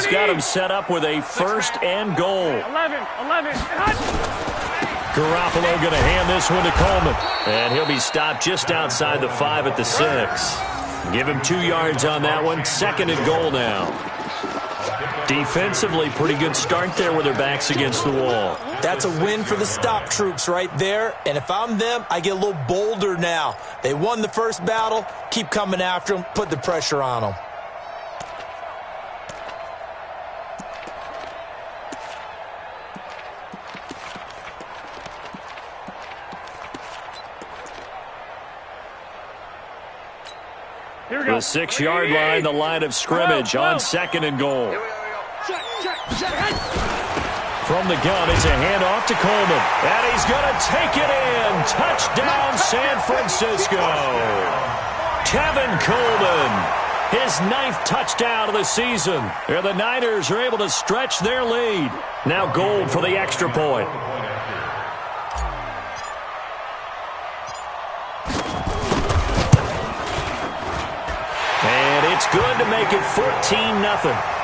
got him set up with a 1st and goal. 11. Garoppolo going to hand this one to Coleman. And he'll be stopped just outside the 5 at the 6. Give him 2 yards on that one. 2nd and goal now. Defensively, pretty good start there with their backs against the wall. That's a win for the stop troops right there. And if I'm them, I get a little bolder now. They won the first battle. Keep coming after them. Put the pressure on them. The 6-yard line, the line of scrimmage on 2nd and goal. From the gun, it's a handoff to Coleman. And he's going to take it in. Touchdown, San Francisco. Kevin Coleman, his 9th touchdown of the season. And the Niners are able to stretch their lead. Now Gold for the extra point. And it's good to make it 14-0.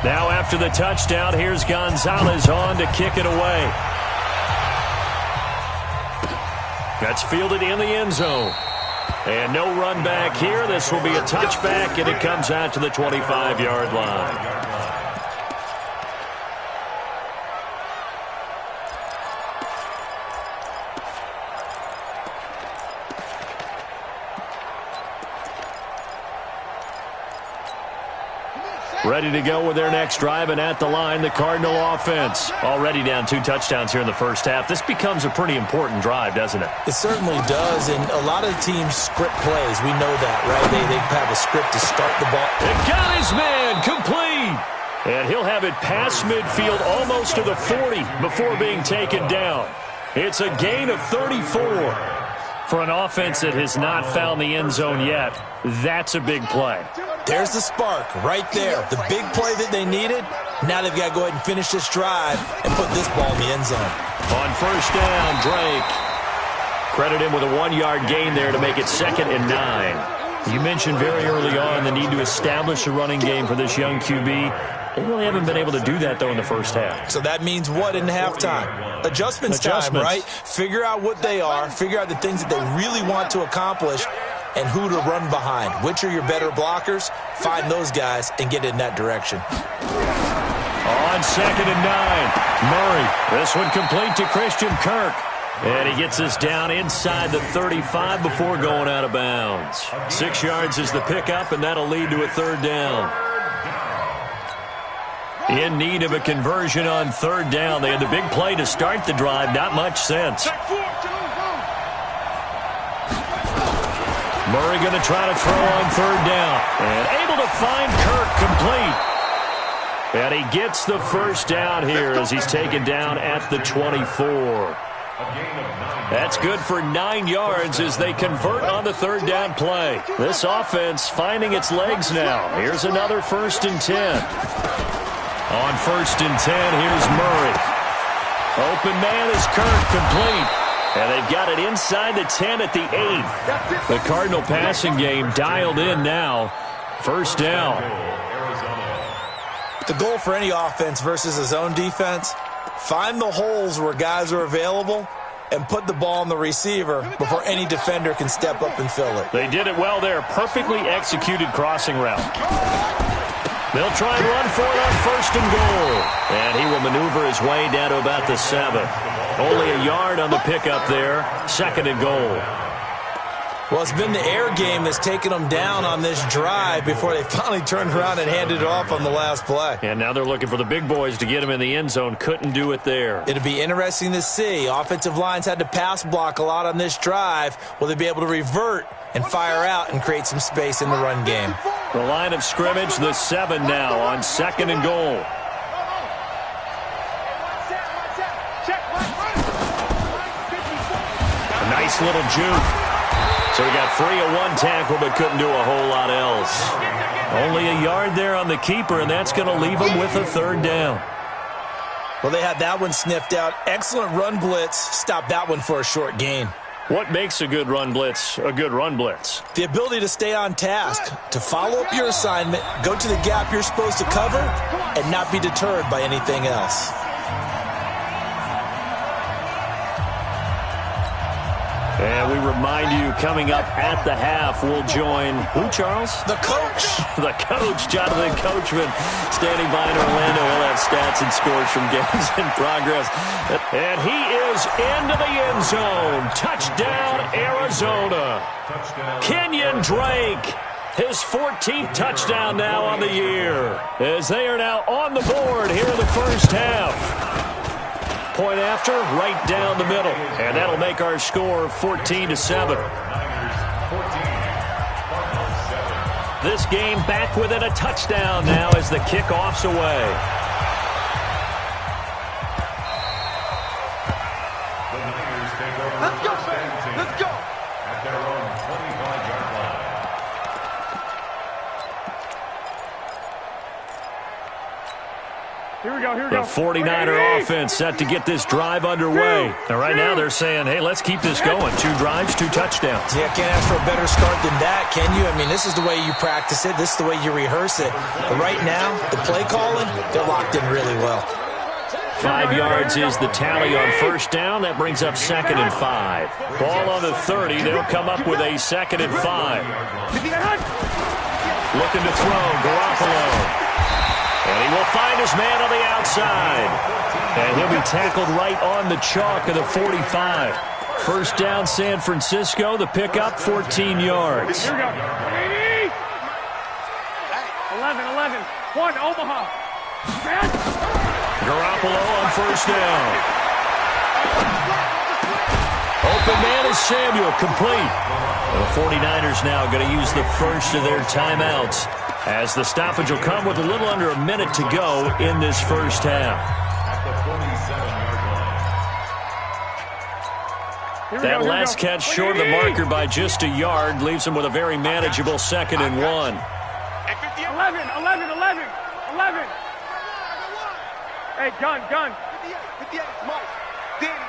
Now after the touchdown, here's Gonzalez on to kick it away. That's fielded in the end zone. And no run back here. This will be a touchback, and it comes out to the 25-yard line. Ready to go with their next drive, and at the line, the Cardinal offense. Already down 2 touchdowns here in the first half. This becomes a pretty important drive, doesn't it? It certainly does, and a lot of teams script plays. We know that, right? They have a script to start the ball. It got his man complete. And he'll have it past midfield almost to the 40 before being taken down. It's a gain of 34. For an offense that has not found the end zone yet, that's a big play. There's the spark right there. The big play that they needed. Now they've got to go ahead and finish this drive and put this ball in the end zone. On first down, Drake. Credit him with a 1-yard gain there to make it 2nd and 9. You mentioned very early on the need to establish a running game for this young QB. They really haven't been able to do that, though, in the first half. So that means what in halftime? Adjustments time, right? Figure out what they are. Figure out the things that they really want to accomplish and who to run behind. Which are your better blockers? Find those guys and get in that direction. On 2nd and 9, Murray. This one complete to Christian Kirk. And he gets us down inside the 35 before going out of bounds. 6 yards is the pickup, and that'll lead to a 3rd down. In need of a conversion on 3rd down. They had the big play to start the drive. Not much sense. Murray going to try to throw on 3rd down. And able to find Kirk complete. And he gets the first down here as he's taken down at the 24. That's good for 9 yards as they convert on the 3rd down play. This offense finding its legs now. Here's another 1st and 10. On 1st and 10, here's Murray. Open man is Kirk, complete. And they've got it inside the 10 at the 8. The Cardinal passing game dialed in now. 1st down. The goal for any offense versus a zone defense, find the holes where guys are available and put the ball on the receiver before any defender can step up and fill it. They did it well there. Perfectly executed crossing route. They'll try and run for it on 1st and goal. And he will maneuver his way down to about the 7. Only a yard on the pickup there. 2nd and goal. Well, it's been the air game that's taken them down on this drive before they finally turned around and handed it off on the last play. And now they're looking for the big boys to get him in the end zone. Couldn't do it there. It'll be interesting to see. Offensive lines had to pass block a lot on this drive. Will they be able to revert and fire out and create some space in the run game? The line of scrimmage, the 7 now on 2nd and goal. A nice little juke. So he got free of one tackle but couldn't do a whole lot else. Only a yard there on the keeper, and that's going to leave him with a third down. Well, they had that one sniffed out. Excellent run blitz. Stop that one for a short gain. What makes a good run blitz a good run blitz? The ability to stay on task, to follow up your assignment, go to the gap you're supposed to cover, and not be deterred by anything else. And we remind you, coming up at the half, we'll join who, Charles? The coach. The coach, Jonathan Coachman, standing by in Orlando. He'll have stats and scores from games in progress. And he is into the end zone. Touchdown, Arizona. Kenyon Drake, his 14th touchdown now on the year, as they are now on the board here in the first half. Point after, right down the middle. And that'll make our score 14-7. This game back within a touchdown now as the kickoff's away. Let's go, man. Let's go. At their own 25-yard line. Here we go, here we go. The 49er offense set to get this drive underway. And right now they're saying, hey, let's keep this going. 2 drives, 2 touchdowns. Yeah, can't ask for a better start than that, can you? I mean, this is the way you practice it. This is the way you rehearse it. But right now, the play calling, they're locked in really well. 5 yards is the tally on first down. That brings up 2nd and 5. Ball on the 30. They'll come up with a 2nd and 5. Looking to throw, Garoppolo. And he will find his man on the outside. And he'll be tackled right on the chalk of the 45. First down, San Francisco. The pickup, 14 yards. Here we go. 11. 1, Omaha. Garoppolo on first down. Open man is Samuel, complete. The 49ers now going to use the first of their timeouts, as the stoppage will come with a little under a minute to go in this first half. That last catch short of the marker by just a yard leaves him with a very manageable 2nd and 1. 11. Hey, gun. 58, Mike. Danny.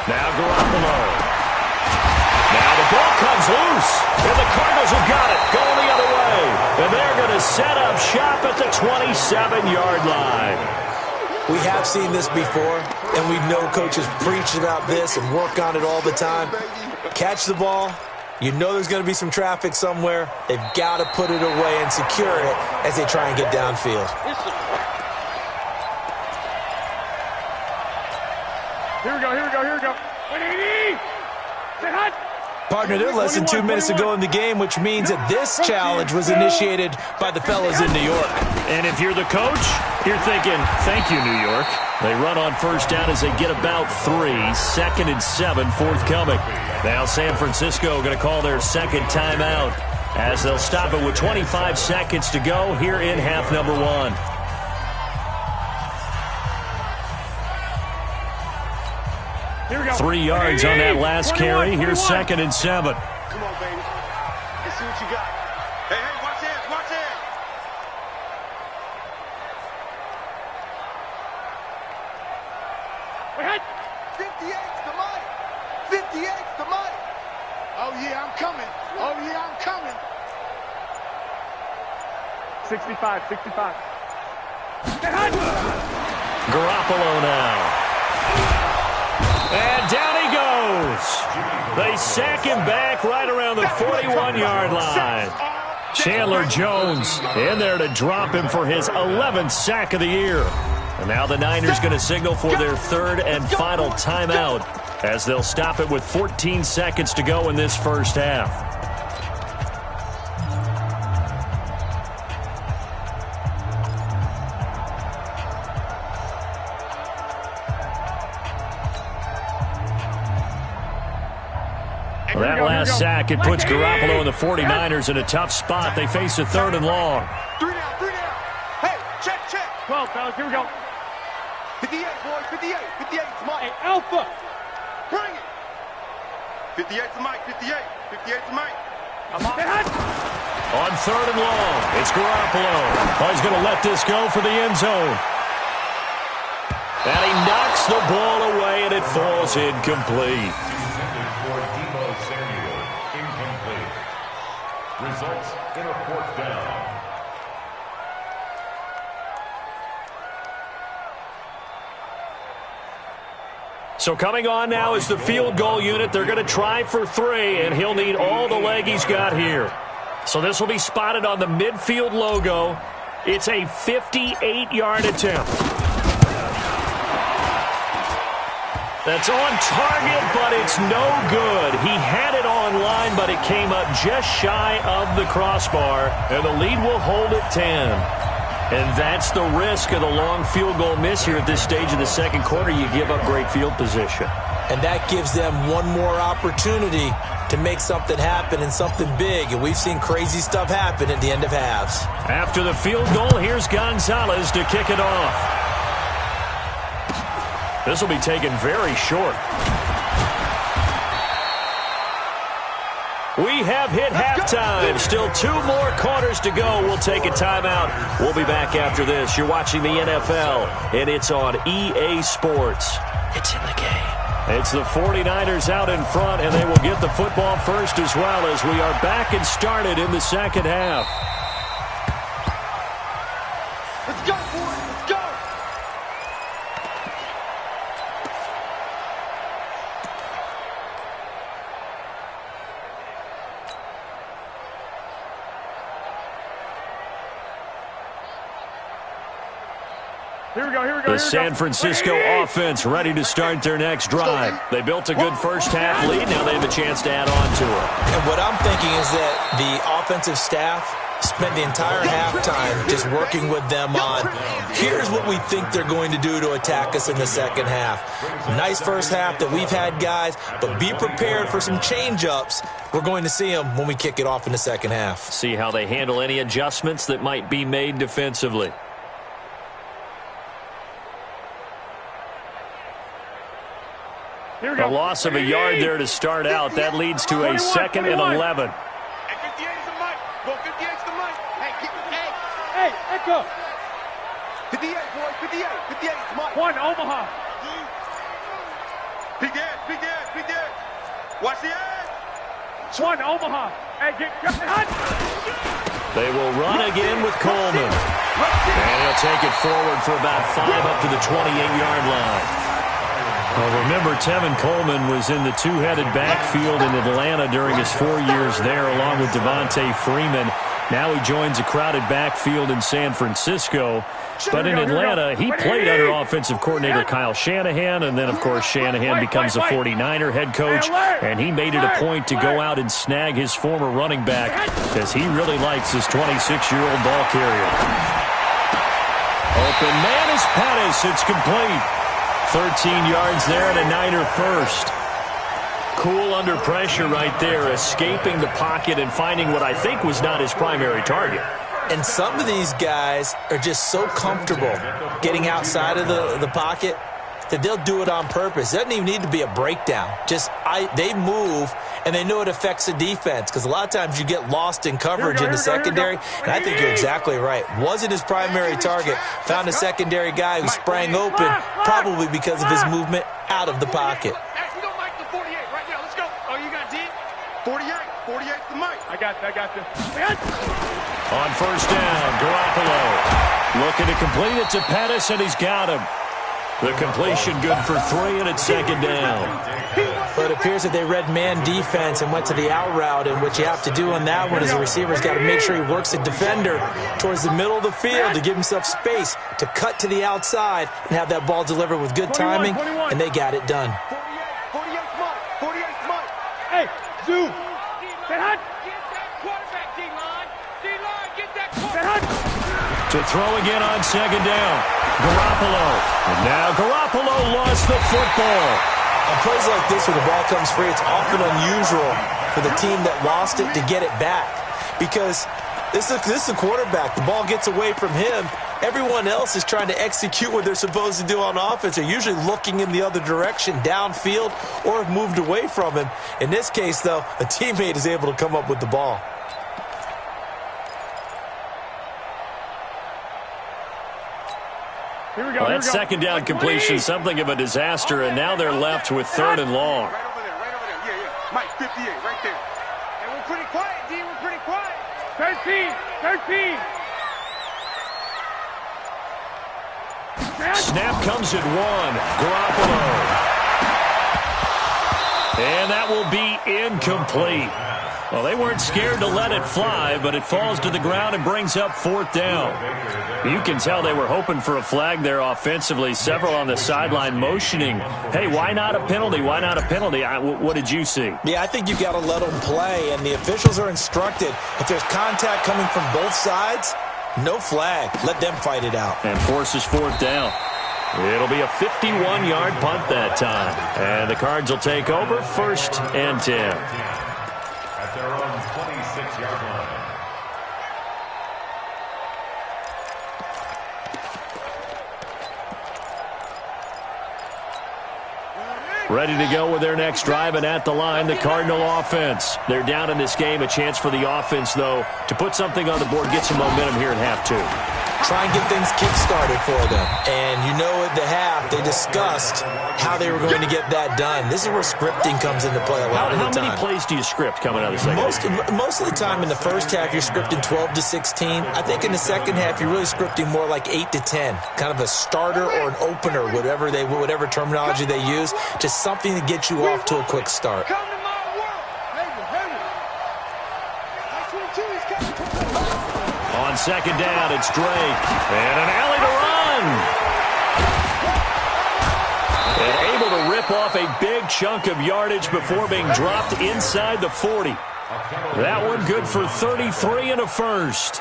Now Garoppolo. Now the ball comes loose, and the Cardinals have got it, going the other way. And they're going to set up shop at the 27-yard line. We have seen this before, and we know coaches preach about this and work on it all the time. Catch the ball. You know there's going to be some traffic somewhere. They've got to put it away and secure it as they try and get downfield. Here we go. 180. Say hot. Partner, they're less than 2 minutes to go in the game, which means that this challenge was initiated by the fellas in New York. And if you're the coach, you're thinking, thank you, New York. They run on first down as they get about 3. 2nd and 7 forthcoming. Now San Francisco going to call their second timeout, as they'll stop it with 25 seconds to go here in half number 1. Here we go. 3 yards on that last carry. Here's 2nd and 7. Come on, baby. Let's see what you got. Hey, watch it. Wait, hot. 58's the money. 58's the money. Oh, yeah, I'm coming. 65. Say hot. Garoppolo now. And down he goes. They sack him back right around the 41-yard line. Chandler Jones in there to drop him for his 11th sack of the year. And now the Niners going to signal for their 3rd and final timeout, as they'll stop it with 14 seconds to go in this first half. That last sack, it puts Garoppolo and the 49ers in a tough spot. They face a 3rd and long. 3 down. Hey, check. 12, fellas, here we go. 58, boys, 58. 58's mine. Hey, Alpha. Bring it. 58's the mic, 58. 58's the mic. On 3rd and long, it's Garoppolo. Oh, he's going to let this go for the end zone. And he knocks the ball away, and it falls incomplete. Results in a 4th down. So coming on now is the field goal unit. They're going to try for 3, and he'll need all the leg he's got here. So this will be spotted on the midfield logo. It's a 58-yard attempt. That's on target, but it's no good. He had it on line, but it came up just shy of the crossbar, and the lead will hold at 10. And that's the risk of the long field goal miss here at this stage of the second quarter. You give up great field position. And that gives them one more opportunity to make something happen and something big. And we've seen crazy stuff happen at the end of halves. After the field goal, here's Gonzalez to kick it off. This will be taken very short. We have hit halftime. Still 2 more quarters to go. We'll take a timeout. We'll be back after this. You're watching the NFL, and it's on EA Sports. It's in the game. It's the 49ers out in front, and they will get the football first as well as we are back and started in the second half. Let's go, boys. Let's go. The San Francisco offense ready to start their next drive. They built a good first half lead. Now they have a chance to add on to it. And what I'm thinking is that the offensive staff spent the entire halftime just working with them on, here's what we think they're going to do to attack us in the second half. Nice first half that we've had, guys, but be prepared for some change-ups. We're going to see them when we kick it off in the second half. See how they handle any adjustments that might be made defensively. A loss of a yard there to start out. That leads to a 2nd and 11. Hey, 58's the mic. Go, 58's the mic. Hey, keep it. Hey, Echo. 58, boy. 58. 58's the mic. 1, Omaha. Big dead. Watch the edge. 1, Omaha. Hey, get hot. They will run again with Coleman. And he'll take it forward for about 5 up to the 28-yard line. Well, remember, Tevin Coleman was in the 2-headed backfield in Atlanta during his 4 years there, along with Devontae Freeman. Now he joins a crowded backfield in San Francisco. But in Atlanta, he played under offensive coordinator Kyle Shanahan, and then, of course, Shanahan becomes a 49er head coach, and he made it a point to go out and snag his former running back, as he really likes his 26-year-old ball carrier. Open man is Pettis. It's complete. 13 yards there and a Niner first. Cool under pressure right there, escaping the pocket and finding what I think was not his primary target. And some of these guys are just so comfortable getting outside of the pocket that they'll do it on purpose. It doesn't even need to be a breakdown. They move, and they know it affects the defense, because a lot of times you get lost in coverage in the secondary, and I think you're exactly right. Wasn't his primary target. Found a secondary guy who sprang open, probably because of his movement out of the pocket. Hey, we don't like the 48 right now. Let's go. Oh, you got D? 48. 48's the mic. I got you. On first down, Garoppolo looking to complete it to Pettis, and he's got him. The completion good for 3, and it's 2nd down. But it appears that they read man defense and went to the out route, and what you have to do on that one is the receiver's got to make sure he works the defender towards the middle of the field to give himself space to cut to the outside and have that ball delivered with good timing, and they got it done. 48's mic. 48's mic. Hey, Zoo. Get hot. Get that quarterback, D-line. D-line, get that Get hot. To throw again on 2nd down. Garoppolo. And now Garoppolo lost the football. On plays like this where the ball comes free, it's often unusual for the team that lost it to get it back, because this is a quarterback. The ball gets away from him, Everyone else is trying to execute what they're supposed to do on offense. They're usually looking in the other direction, downfield, or have moved away from him. In this case, though, a teammate is able to come up with the ball. Well, that second down completion, something of a disaster, and now they're left with third and long. Right over there, right over there. Yeah, yeah. Mike, 58, right there. And we're pretty quiet, D. We're pretty quiet. 13. Snap comes at 1. Garoppolo. And that will be incomplete. Well, they weren't scared to let it fly, but it falls to the ground and brings up fourth down. You can tell they were hoping for a flag there offensively. Several on the sideline motioning, hey, why not a penalty? Why not a penalty? What did you see? Yeah, I think you've got to let them play, and the officials are instructed. If there's contact coming from both sides, no flag. Let them fight it out. And forces fourth down. It'll be a 51-yard punt that time. And the Cards will take over, 1st and 10. At their own 26-yard line. Ready to go with their next drive, and at the line, the Cardinal offense. They're down in this game. A chance for the offense, though, to put something on the board, get some momentum here at half 2. Try and get things kick-started for them. And you know at the half, they discussed how they were going to get that done. This is where scripting comes into play a lot of the time. How many plays do you script coming out of the second half? Most of the time in the first half, you're scripting 12 to 16. I think in the second half, you're really scripting more like 8 to 10. Kind of a starter or an opener, whatever terminology they use. Just something to get you off to a quick start. Come to my world. On second down, it's Drake. And an alley to run. And able to rip off a big chunk of yardage before being dropped inside the 40. That one good for 33 and a first.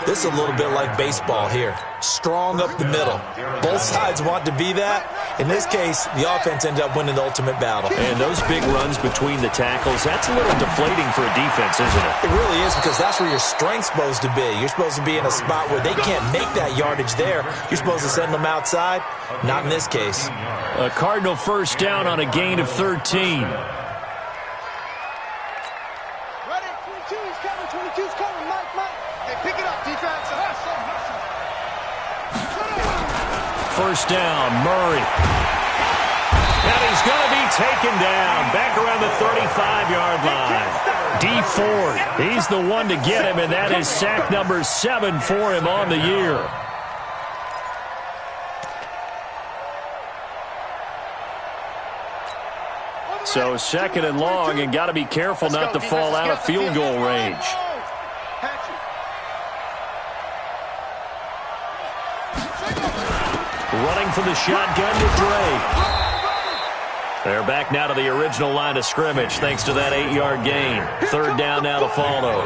This is a little bit like baseball here. Strong up the middle. Both sides want to be that. In this case, the offense ended up winning the ultimate battle. And those big runs between the tackles, that's a little deflating for a defense, isn't it? It really is, because that's where your strength's supposed to be. You're supposed to be in a spot where they can't make that yardage there. You're supposed to send them outside. Not in this case. A Cardinal first down on a gain of 13. First down, Murray. And he's going to be taken down back around the 35-yard line. D Ford, he's the one to get him, and that is sack number 7 for him on the year. So second and long, and got to be careful not to fall out of field goal range. Running from the shotgun to Drake. They're back now to the original line of scrimmage thanks to that 8-yard gain. Third down now to follow.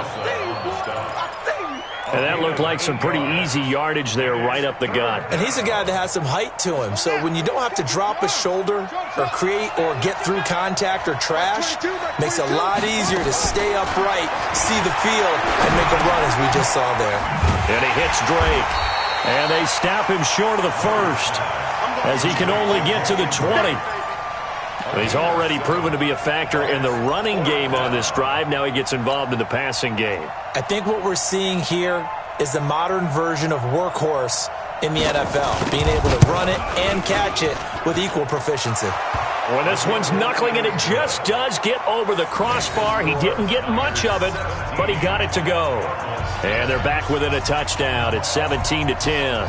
And that looked like some pretty easy yardage there right up the gut. And he's a guy that has some height to him. So when you don't have to drop a shoulder or create or get through contact or trash, makes it a lot easier to stay upright, see the field, and make a run as we just saw there. And he hits Drake. And they snap him short of the first as he can only get to the 20. He's already proven to be a factor in the running game on this drive. Now he gets involved in the passing game. I think what we're seeing here is the modern version of workhorse in the NFL, being able to run it and catch it with equal proficiency. Well, this one's knuckling, and it just does get over the crossbar. He didn't get much of it, but he got it to go. And they're back within a touchdown. It's 17-10.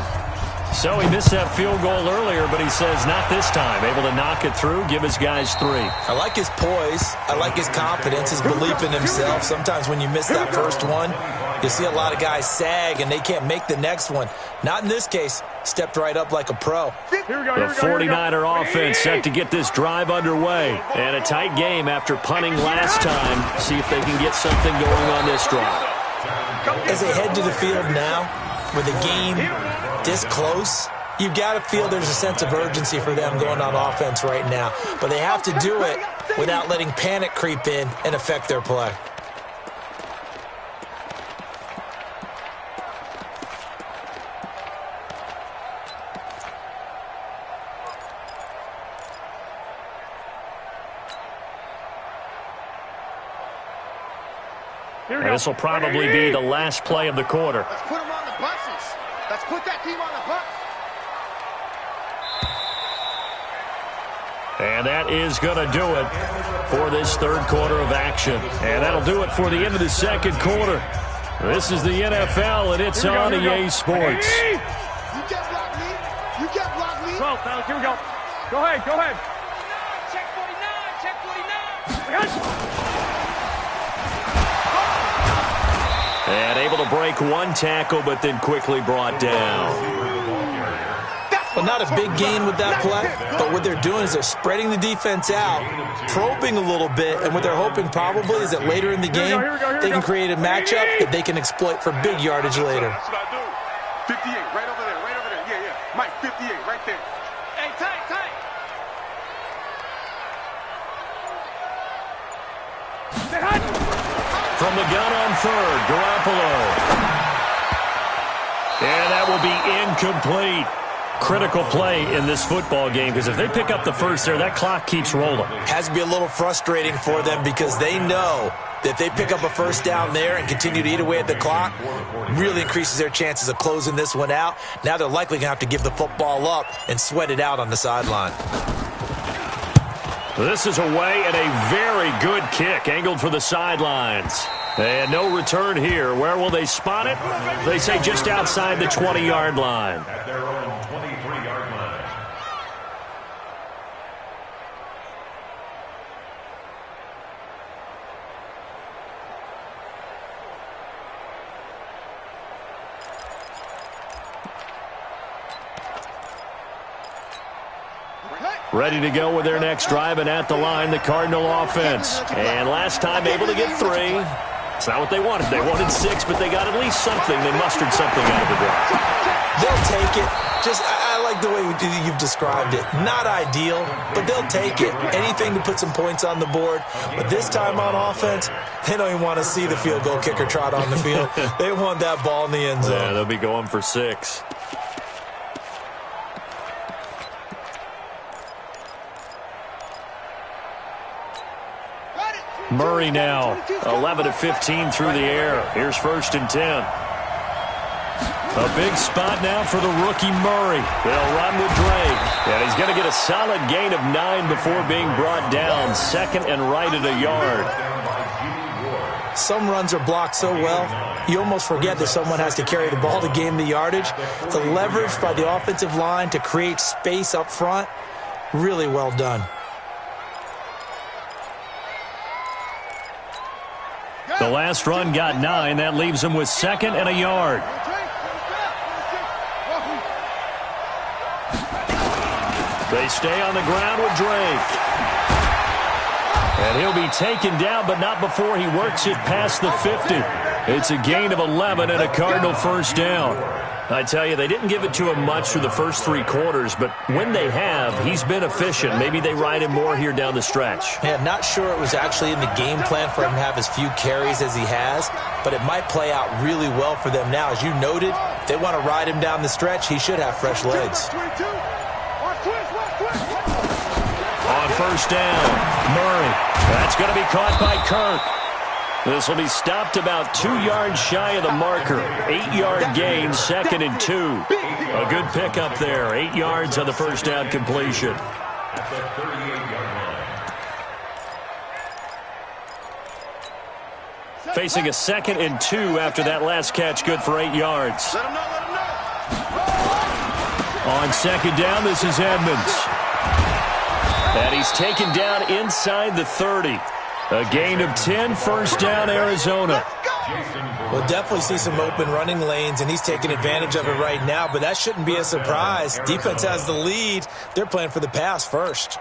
So he missed that field goal earlier, but he says not this time. Able to knock it through, give his guys 3. I like his poise. I like his confidence, his belief in himself. Sometimes when you miss that first one, you see a lot of guys sag, and they can't make the next one. Not in this case. Stepped right up like a pro. The 49er offense set to get this drive underway. And a tight game after punting last time. See if they can get something going on this drive. As they head to the field now, with the game this close, you've got to feel there's a sense of urgency for them going on offense right now. But they have to do it without letting panic creep in and affect their play. And this will probably be the last play of the quarter. Let's put them on the buses. Let's put that team on the bus. And that is going to do it for this third quarter of action. And that'll do it for the end of the second quarter. This is the NFL, and it's on EA Sports. You can't block me. You can't block me. 12, fellas, here we go. Go ahead, go ahead. Check 49, check 49. And able to break one tackle, but then quickly brought down. Well, not a big gain with that play, but what they're doing is they're spreading the defense out, probing a little bit, and what they're hoping probably is that later in the game, they can create a matchup that they can exploit for big yardage later. That's what I do. 58, right over there, right over there. Yeah, yeah. Mike, 58, right there. Hey, tight, tight. From the gun on third, Garoppolo. And that will be incomplete. Critical play in this football game, because if they pick up the first there, that clock keeps rolling. Has to be a little frustrating for them because they know that if they pick up a first down there and continue to eat away at the clock, really increases their chances of closing this one out. Now they're likely going to have to give the football up and sweat it out on the sideline. This is away and a very good kick, angled for the sidelines. And no return here. Where will they spot it? They say just outside the 20-yard line. At their own 23-yard line. Ready to go with their next drive, and at the line, the Cardinal offense. And last time able to get 3. It's not what they wanted. They wanted 6, but they got at least something. They mustered something out of the drive. They'll take it. Just, I like the way you've described it. Not ideal, but they'll take it. Anything to put some points on the board. But this time on offense, they don't even want to see the field goal kicker trot on the field. They want that ball in the end zone. Yeah, they'll be going for 6. Murray now, 11 of 15 through the air. Here's 1st and 10. A big spot now for the rookie Murray. They'll run with Drake. And he's going to get a solid gain of 9 before being brought down. 2nd and right at a yard. Some runs are blocked so well, you almost forget that someone has to carry the ball to gain the yardage. The leverage by the offensive line to create space up front, really well done. The last run got 9. That leaves him with 2nd and a yard. They stay on the ground with Drake. And he'll be taken down, but not before he works it past the 50. It's a gain of 11 and a Cardinal first down. I tell you, they didn't give it to him much through the first 3 quarters, but when they have, he's been efficient. Maybe they ride him more here down the stretch. Yeah, not sure it was actually in the game plan for him to have as few carries as he has, but it might play out really well for them now. As you noted, if they want to ride him down the stretch, he should have fresh legs. On first down, Murray. That's going to be caught by Kirk. This will be stopped about 2 yards shy of the marker. 8-yard gain, 2nd and 2. A good pickup there. 8 yards on the first down completion. At the 38-yard line. Facing a 2nd and 2 after that last catch, good for 8 yards. On 2nd down, this is Edmonds. And he's taken down inside the 30. A gain of 10, first down, Arizona. We'll definitely see some open running lanes, and he's taking advantage of it right now, but that shouldn't be a surprise. Defense has the lead. They're playing for the pass first.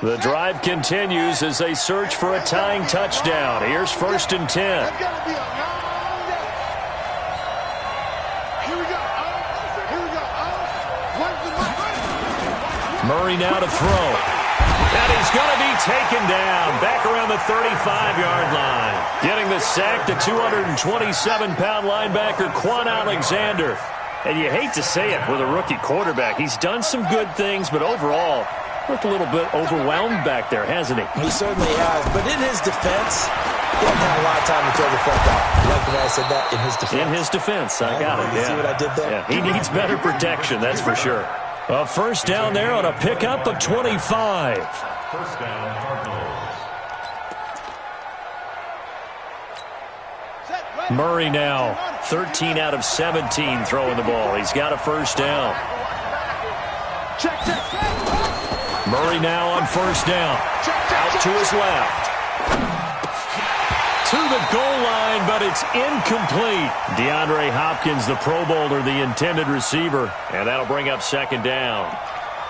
The drive continues as they search for a tying touchdown. Here's 1st and 10. Murray now to throw. And he's going to be taken down back around the 35-yard line. Getting the sack, the 227-pound linebacker, Quan Alexander. And you hate to say it with a rookie quarterback. He's done some good things, but overall, looked a little bit overwhelmed back there, hasn't he? He certainly has. But in his defense, He hasn't had a lot of time to throw the football. You like the way I said that? In his defense. In his defense. I got it. You see what I did there? Yeah. He needs better protection, that's for sure. A first down there on a pickup of 25. First down, Cardinals. Murray now, 13 out of 17 throwing the ball. He's got a first down. Murray now on first down. Out to his left. To the goal line, but it's incomplete. DeAndre Hopkins, the Pro Bowler, the intended receiver, and that'll bring up second down.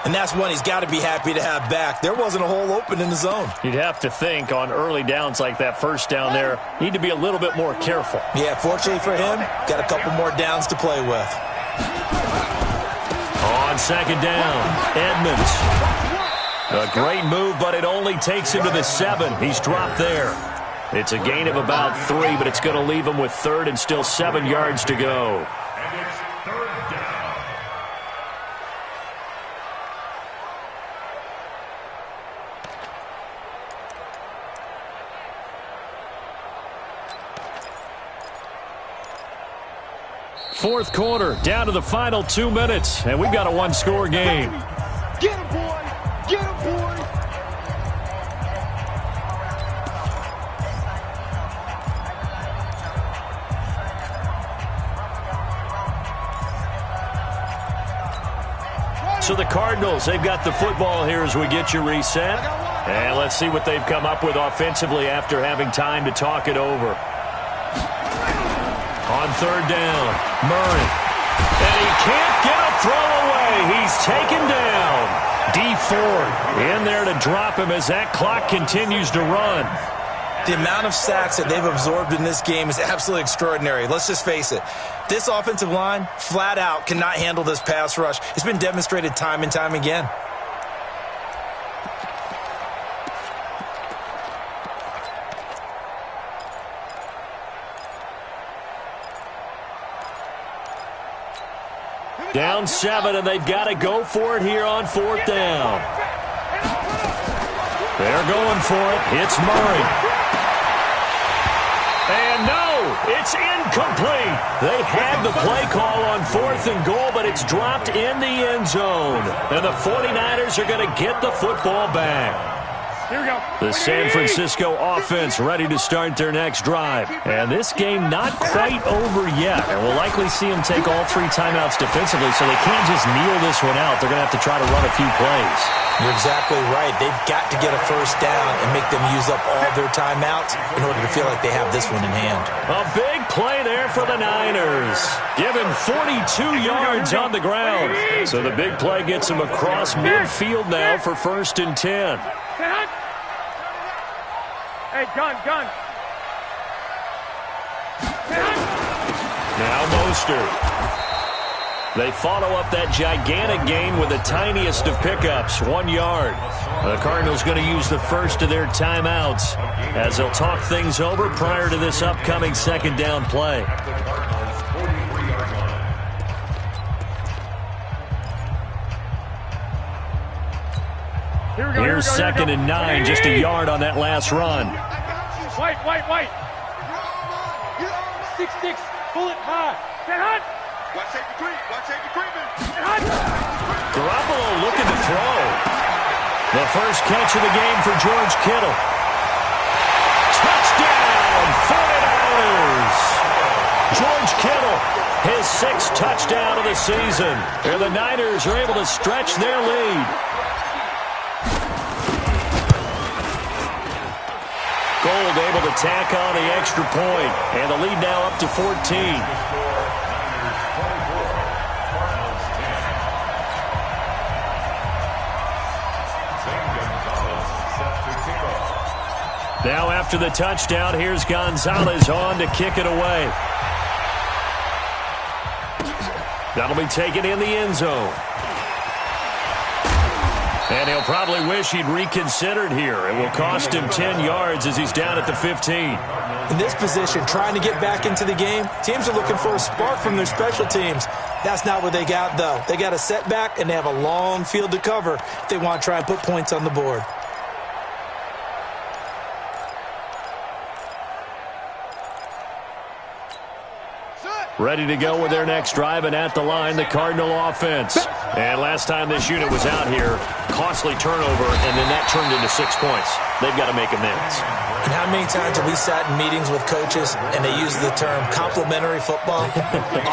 And that's one he's got to be happy to have back. There wasn't a hole open in the zone. You'd have to think on early downs like that first down there, need to be a little bit more careful. Yeah, fortunately for him, got a couple more downs to play with. On second down, Edmonds. A great move, but it only takes him to the 7. He's dropped there. It's a gain of about 3, but it's going to leave him with third and still 7 yards to go. And it's third down. Fourth quarter, down to the final 2 minutes, and we've got a one-score game. Get him, boy! Get him, boy! So the Cardinals, they've got the football here as we get you reset. And let's see what they've come up with offensively after having time to talk it over. On third down, Murray. And he can't get a throw away. He's taken down. D Ford in there to drop him as that clock continues to run. The amount of sacks that they've absorbed in this game is absolutely extraordinary. Let's just face it. This offensive line, flat out, cannot handle this pass rush. It's been demonstrated time and time again. Down 7, and they've got to go for it here on fourth down. They're going for it. It's Murray. And no, it's incomplete. They had the play call on 4th and goal, but it's dropped in the end zone. And the 49ers are going to get the football back. Here we go. The San Francisco offense ready to start their next drive. And this game not quite over yet. And we'll likely see them take all 3 timeouts defensively, so they can't just kneel this one out. They're going to have to try to run a few plays. You're exactly right. They've got to get a first down and make them use up all their timeouts in order to feel like they have this one in hand. A big play there for the Niners. Given 42 yards on the ground. So the big play gets them across midfield now for 1st and 10. Hey, gun. Now Mostert. They follow up that gigantic gain with the tiniest of pickups, 1 yard. The Cardinals going to use the first of their timeouts as they'll talk things over prior to this upcoming second down play. Here's 2nd and 9, just a yard on that last run. White. 6-6, pull it high. Get hot. Watch safety creeping. Garoppolo looking to throw. The first catch of the game for George Kittle. Touchdown, 49ers. George Kittle, his 6th touchdown of the season. And the Niners are able to stretch their lead. Gold able to tack on the extra point, and the lead now up to 14. Now after the touchdown, here's Gonzalez on to kick it away. That'll be taken in the end zone. And he'll probably wish he'd reconsidered here. It will cost him 10 yards as he's down at the 15. In this position, trying to get back into the game, teams are looking for a spark from their special teams. That's not what they got, though. They got a setback, and they have a long field to cover if they want to try and put points on the board. Ready to go with their next drive, and at the line, the Cardinal offense. And last time this unit was out here, costly turnover, and then that turned into 6 points. They've got to make amends. And how many times have we sat in meetings with coaches and they use the term complementary football?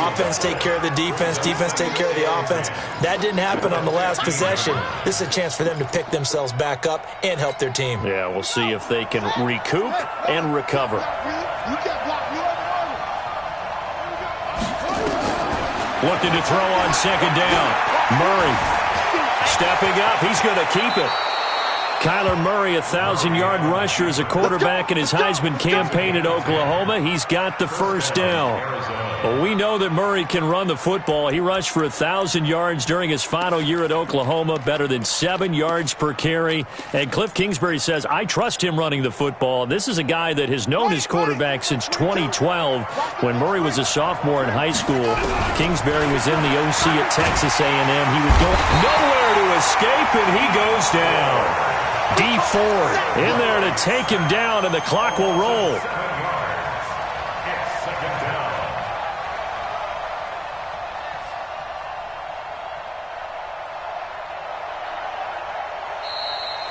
Offense take care of the defense, defense take care of the offense. That didn't happen on the last possession. This is a chance for them to pick themselves back up and help their team. Yeah, we'll see if they can recoup and recover. Looking to throw on second down. Murray stepping up. He's going to keep it. Kyler Murray, a 1,000-yard rusher as a quarterback in his Heisman campaign at Oklahoma. He's got the first down. Well, we know that Murray can run the football. He rushed for 1,000 yards during his final year at Oklahoma, better than 7 yards per carry. And Cliff Kingsbury says, I trust him running the football. This is a guy that has known his quarterback since 2012 when Murray was a sophomore in high school. Kingsbury was in the OC at Texas A&M. He would go nowhere to escape, and he goes down. D Ford in there to take him down, and the clock will roll.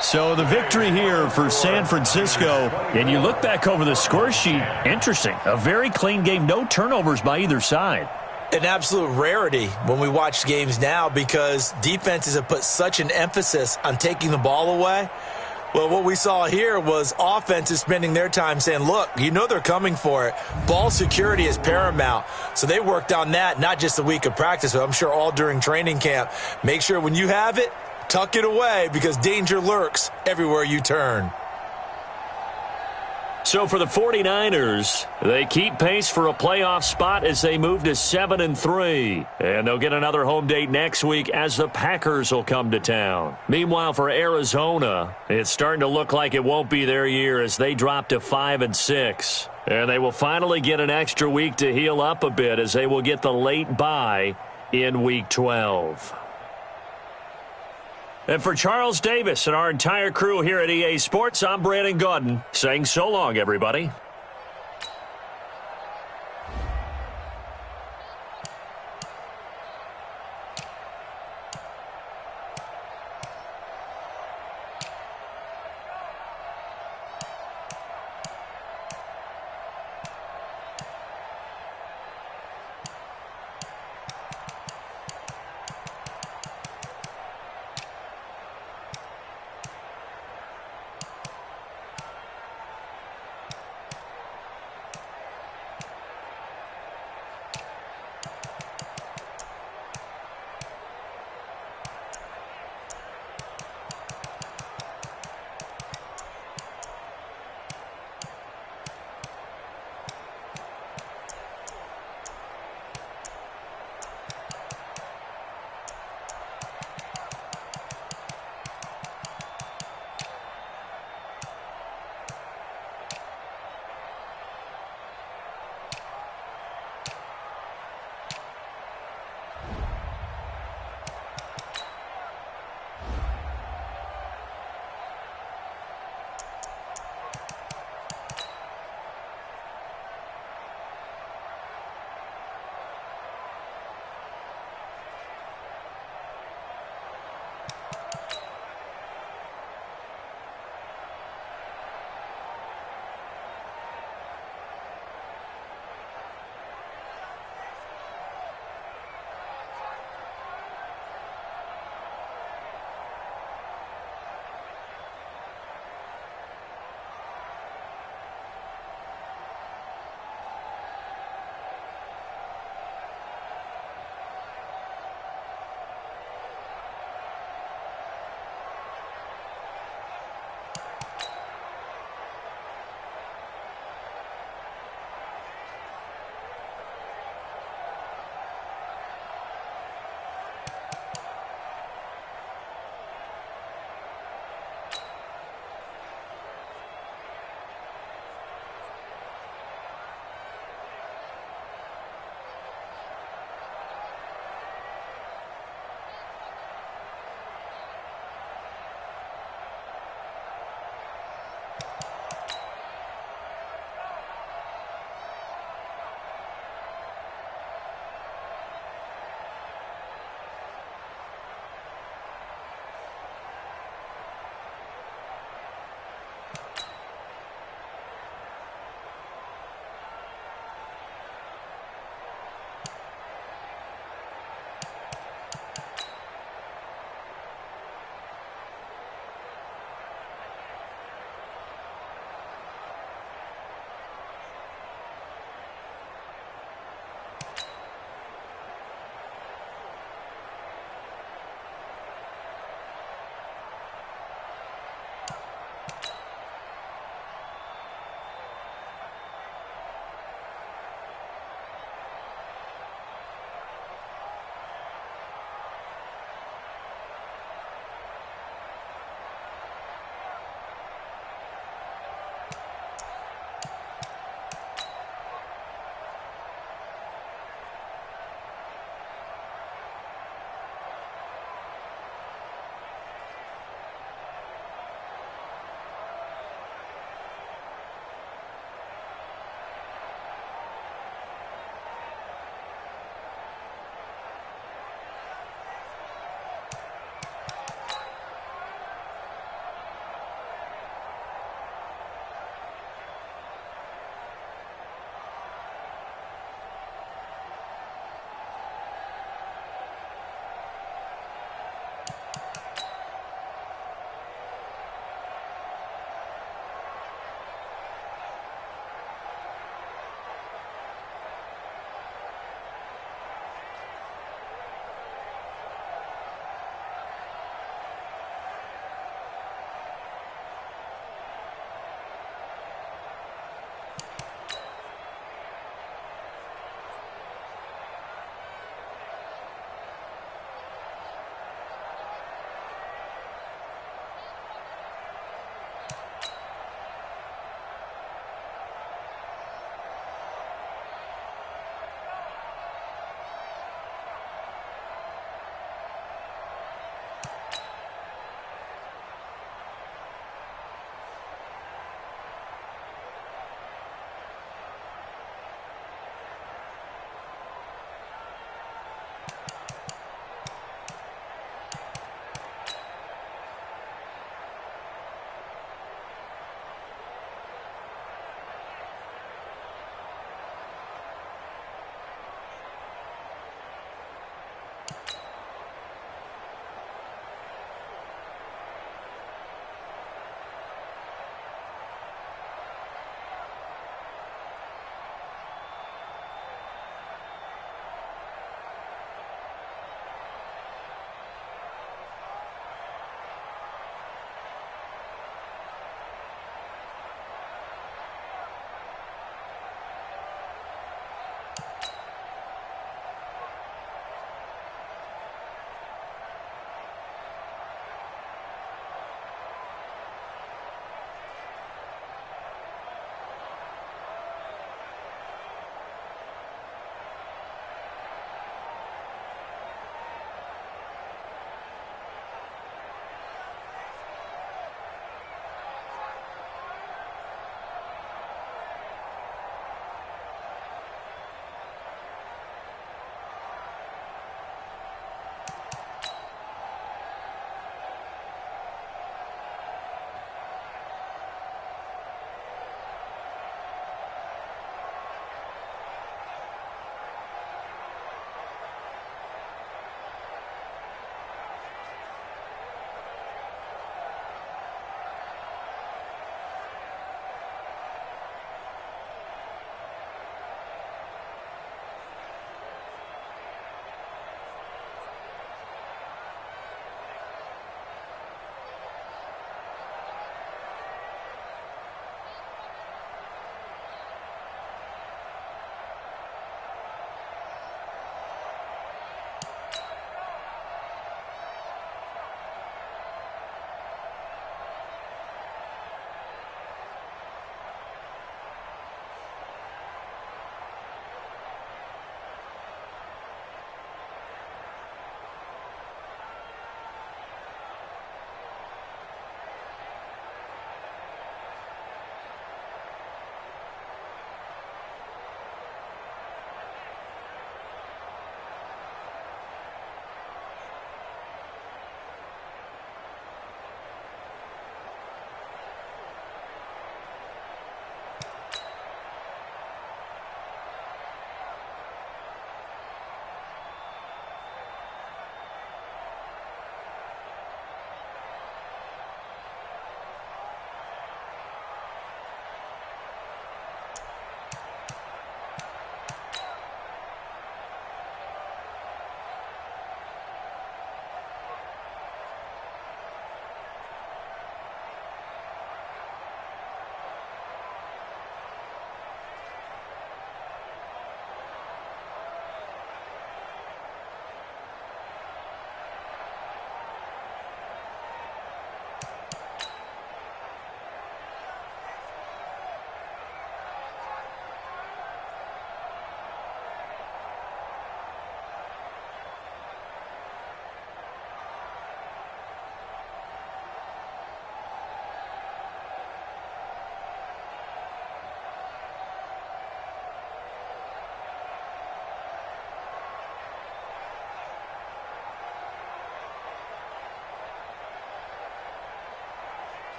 So the victory here for San Francisco. And you look back over the score sheet, interesting. A very clean game, no turnovers by either side. An absolute rarity when we watch games now because defenses have put such an emphasis on taking the ball away. Well, what we saw here was offenses spending their time saying, look, you know they're coming for it. Ball security is paramount. So they worked on that, not just a week of practice, but I'm sure all during training camp. Make sure when you have it, tuck it away because danger lurks everywhere you turn. So for the 49ers, they keep pace for a playoff spot as they move to 7-3. And they'll get another home date next week as the Packers will come to town. Meanwhile, for Arizona, it's starting to look like it won't be their year as they drop to 5-6. And they will finally get an extra week to heal up a bit as they will get the late bye in Week 12. And for Charles Davis and our entire crew here at EA Sports, I'm Brandon Gaudin saying so long, everybody.